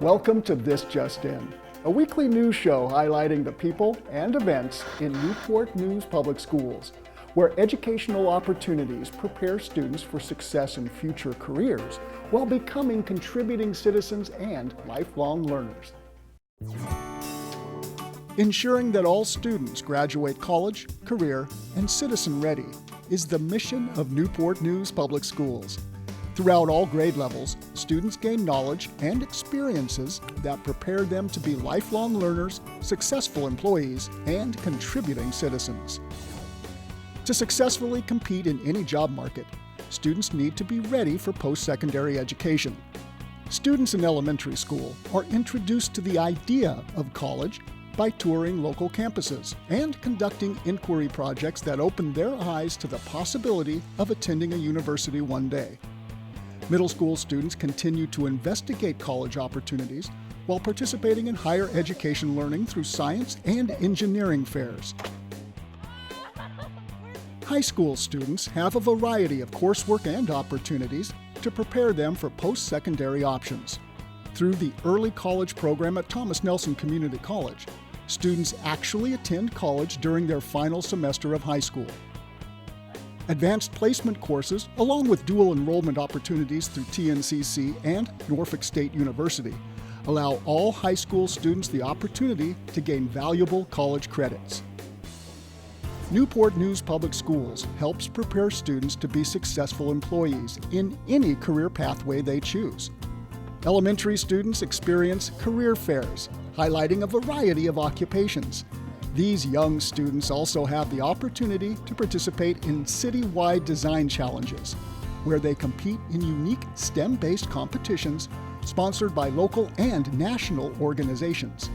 Welcome to This Just In, a weekly news show highlighting the people and events in Newport News Public Schools, where educational opportunities prepare students for success in future careers while becoming contributing citizens and lifelong learners. Ensuring that all students graduate college, career, and citizen-ready is the mission of Newport News Public Schools. Throughout all grade levels, students gain knowledge and experiences that prepare them to be lifelong learners, successful employees, and contributing citizens. To successfully compete in any job market, students need to be ready for post-secondary education. Students in elementary school are introduced to the idea of college by touring local campuses and conducting inquiry projects that open their eyes to the possibility of attending a university one day. Middle school students continue to investigate college opportunities while participating in higher education learning through science and engineering fairs. High school students have a variety of coursework and opportunities to prepare them for post-secondary options. Through the Early College program at Thomas Nelson Community College, students actually attend college during their final semester of high school. Advanced placement courses, along with dual enrollment opportunities through TNCC and Norfolk State University, allow all high school students the opportunity to gain valuable college credits. Newport News Public Schools helps prepare students to be successful employees in any career pathway they choose. Elementary students experience career fairs, highlighting a variety of occupations. These young students also have the opportunity to participate in citywide design challenges, where they compete in unique STEM-based competitions sponsored by local and national organizations.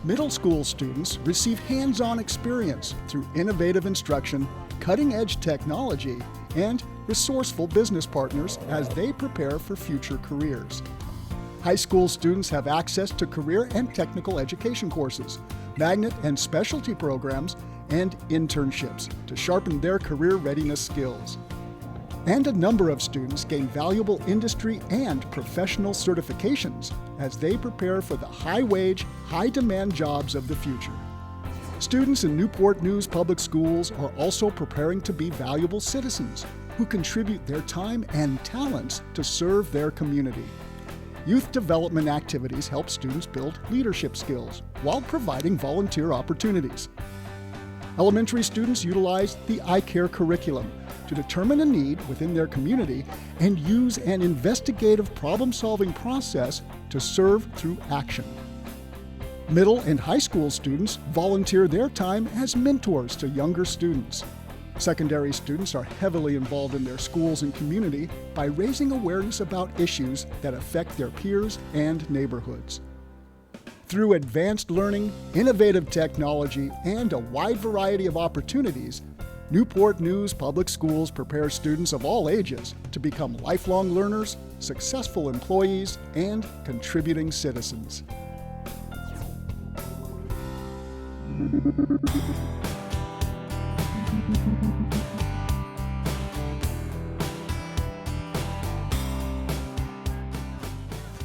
Middle school students receive hands-on experience through innovative instruction, cutting-edge technology, and resourceful business partners as they prepare for future careers. High school students have access to career and technical education courses, magnet and specialty programs, and internships to sharpen their career readiness skills. And a number of students gain valuable industry and professional certifications as they prepare for the high-wage, high-demand jobs of the future. Students in Newport News Public Schools are also preparing to be valuable citizens who contribute their time and talents to serve their community. Youth development activities help students build leadership skills while providing volunteer opportunities. Elementary students utilize the iCare curriculum to determine a need within their community and use an investigative problem-solving process to serve through action. Middle and high school students volunteer their time as mentors to younger students. Secondary students are heavily involved in their schools and community by raising awareness about issues that affect their peers and neighborhoods. Through advanced learning, innovative technology, and a wide variety of opportunities, Newport News Public Schools prepare students of all ages to become lifelong learners, successful employees, and contributing citizens.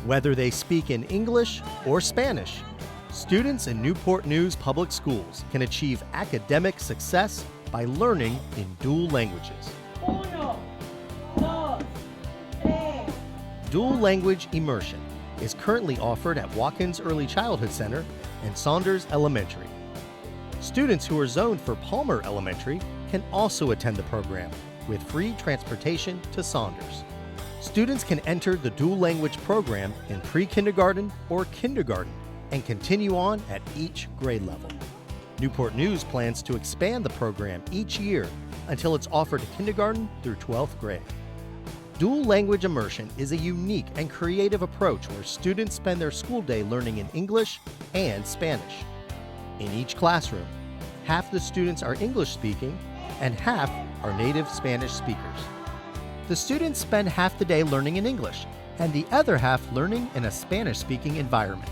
Whether they speak in English or Spanish, students in Newport News Public Schools can achieve academic success by learning in dual languages. Uno, dos, tres. Dual language immersion is currently offered at Watkins Early Childhood Center and Saunders Elementary. Students who are zoned for Palmer Elementary can also attend the program with free transportation to Saunders. Students can enter the dual language program in pre-kindergarten or kindergarten and continue on at each grade level. Newport News plans to expand the program each year until it's offered kindergarten through 12th grade. Dual language immersion is a unique and creative approach where students spend their school day learning in English and Spanish. In each classroom, half the students are English speaking and half are native Spanish speakers. The students spend half the day learning in English and the other half learning in a Spanish-speaking environment.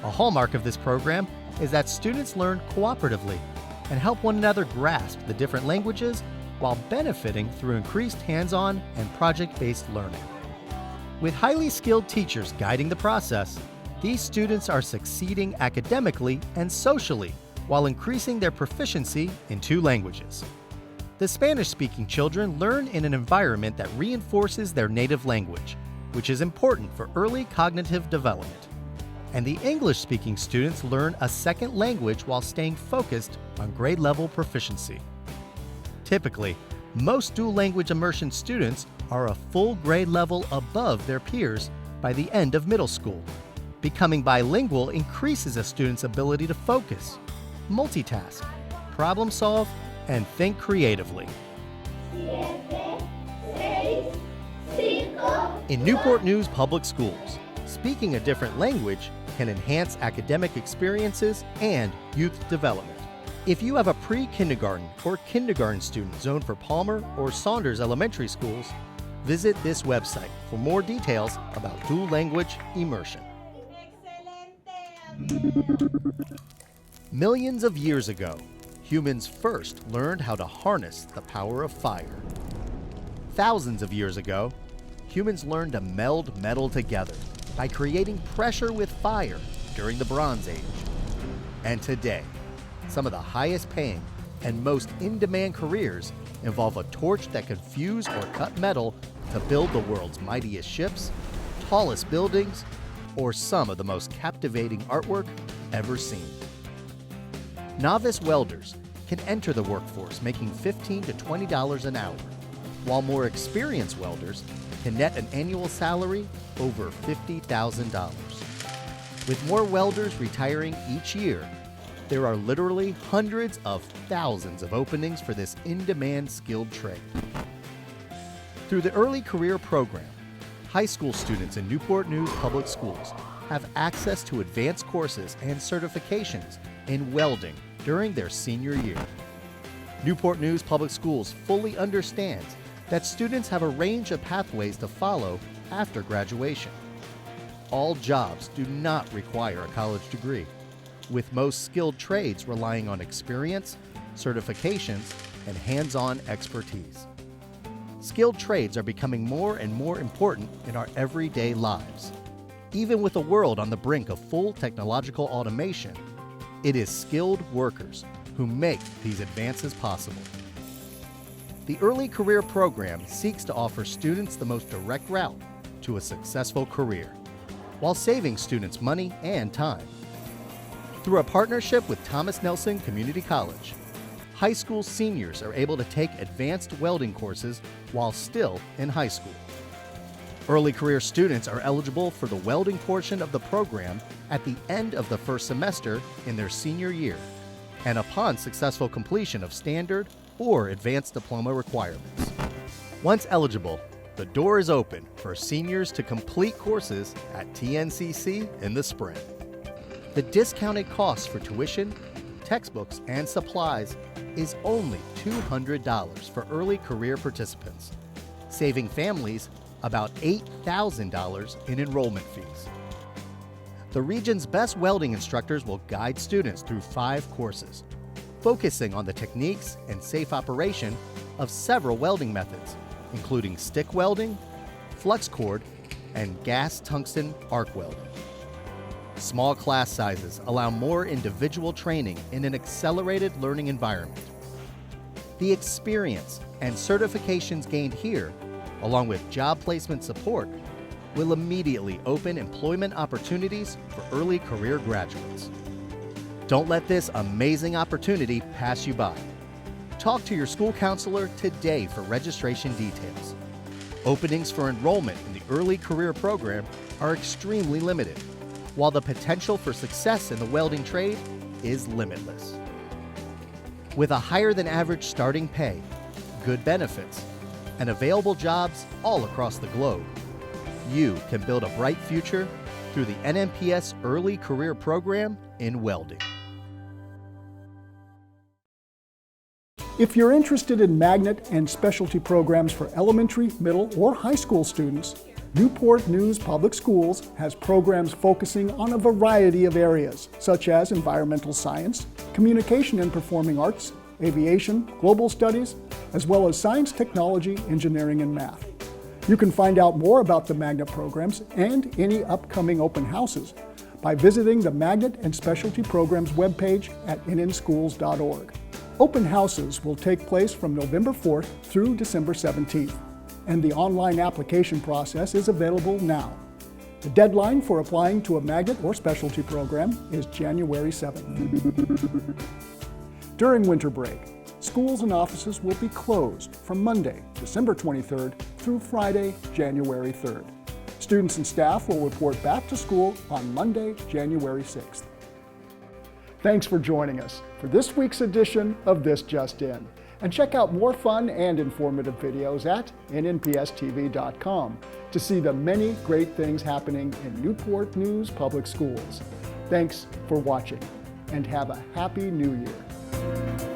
A hallmark of this program is that students learn cooperatively and help one another grasp the different languages while benefiting through increased hands-on and project-based learning. With highly skilled teachers guiding the process, these students are succeeding academically and socially while increasing their proficiency in 2 languages. The Spanish-speaking children learn in an environment that reinforces their native language, which is important for early cognitive development. And the English-speaking students learn a second language while staying focused on grade-level proficiency. Typically, most dual-language immersion students are a full grade level above their peers by the end of middle school. Becoming bilingual increases a student's ability to focus, multitask, problem solve, and think creatively. In Newport News Public Schools, speaking a different language can enhance academic experiences and youth development. If you have a pre-kindergarten or kindergarten student zoned for Palmer or Saunders Elementary Schools, visit this website for more details about dual language immersion. Millions of years ago, humans first learned how to harness the power of fire. Thousands of years ago, humans learned to meld metal together by creating pressure with fire during the Bronze Age. And today, some of the highest paying and most in-demand careers involve a torch that can fuse or cut metal to build the world's mightiest ships, tallest buildings, or some of the most captivating artwork ever seen. Novice welders can enter the workforce making $15 to $20 an hour, while more experienced welders can net an annual salary over $50,000. With more welders retiring each year, there are literally hundreds of thousands of openings for this in-demand skilled trade. Through the Early Career Program, high school students in Newport News Public Schools have access to advanced courses and certifications in welding during their senior year. Newport News Public Schools fully understands that students have a range of pathways to follow after graduation. All jobs do not require a college degree, with most skilled trades relying on experience, certifications, and hands-on expertise. Skilled trades are becoming more and more important in our everyday lives. Even with a world on the brink of full technological automation, it is skilled workers who make these advances possible. The Early Career Program seeks to offer students the most direct route to a successful career, while saving students money and time. Through a partnership with Thomas Nelson Community College, high school seniors are able to take advanced welding courses while still in high school. Early career students are eligible for the welding portion of the program at the end of the first semester in their senior year, and upon successful completion of standard or advanced diploma requirements. Once eligible, the door is open for seniors to complete courses at TNCC in the spring. The discounted cost for tuition, textbooks, and supplies is only $200 for early career participants, saving families about $8,000 in enrollment fees. The region's best welding instructors will guide students through 5 courses, focusing on the techniques and safe operation of several welding methods, including stick welding, flux cord, and gas tungsten arc welding. Small class sizes allow more individual training in an accelerated learning environment. The experience and certifications gained here, along with job placement support, will immediately open employment opportunities for early career graduates. Don't let this amazing opportunity pass you by. Talk to your school counselor today for registration details. Openings for enrollment in the Early Career Program are extremely limited, while the potential for success in the welding trade is limitless. With a higher than average starting pay, good benefits, and available jobs all across the globe, you can build a bright future through the NNPS Early Career Program in welding. If you're interested in magnet and specialty programs for elementary, middle, or high school students, Newport News Public Schools has programs focusing on a variety of areas, such as environmental science, communication and performing arts, aviation, global studies, as well as science, technology, engineering, and math. You can find out more about the Magnet programs and any upcoming open houses by visiting the Magnet and Specialty Programs webpage at nnschools.org. Open houses will take place from November 4th through December 17th, and the online application process is available now. The deadline for applying to a Magnet or Specialty program is January 7th. During winter break, schools and offices will be closed from Monday, December 23rd through Friday, January 3rd. Students and staff will report back to school on Monday, January 6th. Thanks for joining us for this week's edition of This Just In. And check out more fun and informative videos at nnpstv.com to see the many great things happening in Newport News Public Schools. Thanks for watching and have a Happy New Year.